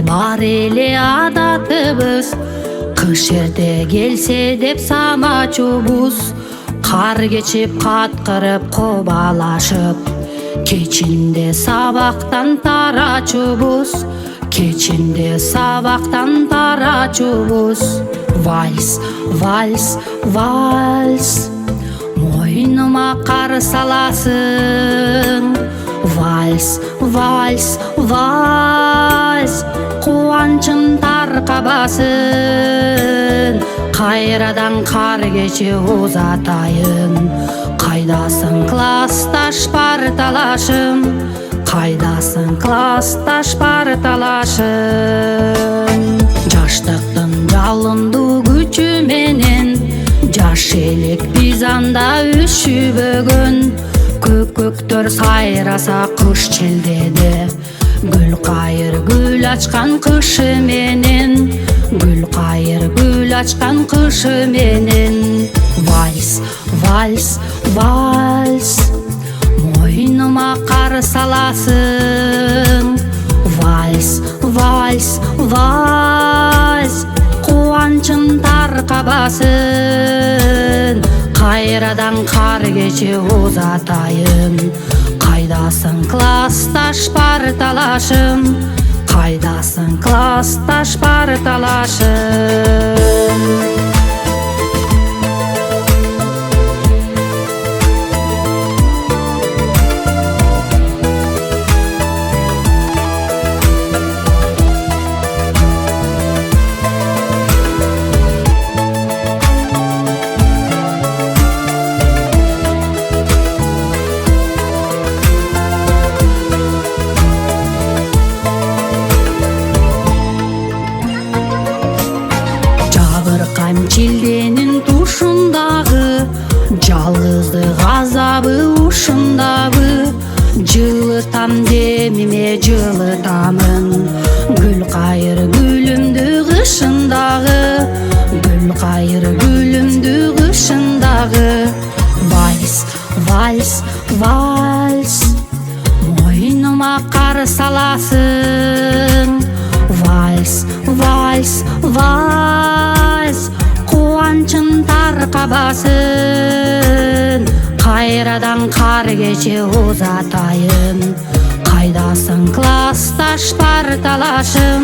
бар эле адатыбыз, кыш эрте келсе деп самачубуз. Кар кечип каткырып кобалашып, кечинде сабактан тарачубуз, кечинде сабактан тарачубуз. Вальс, вальс, вальс, мойнума кар саласың. Вальс, вальс, вальс, кубанчын таркабасын. Кайрадан кар кече узатайын. Кайдасың классташ парталашым, кайдасың классташ парталашым. Жаштыктын жалындуу күчү менен, жаш элек биз анда үшүбөгөн. Көкөктөр сайраса куш челдеде, гүл кайыр гүл ачкан кышы менен, гүл кайыр гүл ачкан кышы менен. Вальс, вальс, вальс, мойнума кар саласың. Вальс, вальс, вальс, кубанчын таркабасын. Кайрадан кар кече узатайын. Кайдасың классташ парталашым, кайдасың классташ парталашым. Чилденин тушундагы, жалгыздык азабы ушундабы. Жылытам демиме жылытамын, гүл кайыр гүлүмдү кышындагы, гүл кайыр гүлүмдү кышындагы. Вальс, вальс, вальс, мойнума кар саласың. Вальс, вальс, вальс, кубанчын таркабасын. Кайрадан кар кече узатайын. Кайдасың классташ парталашым,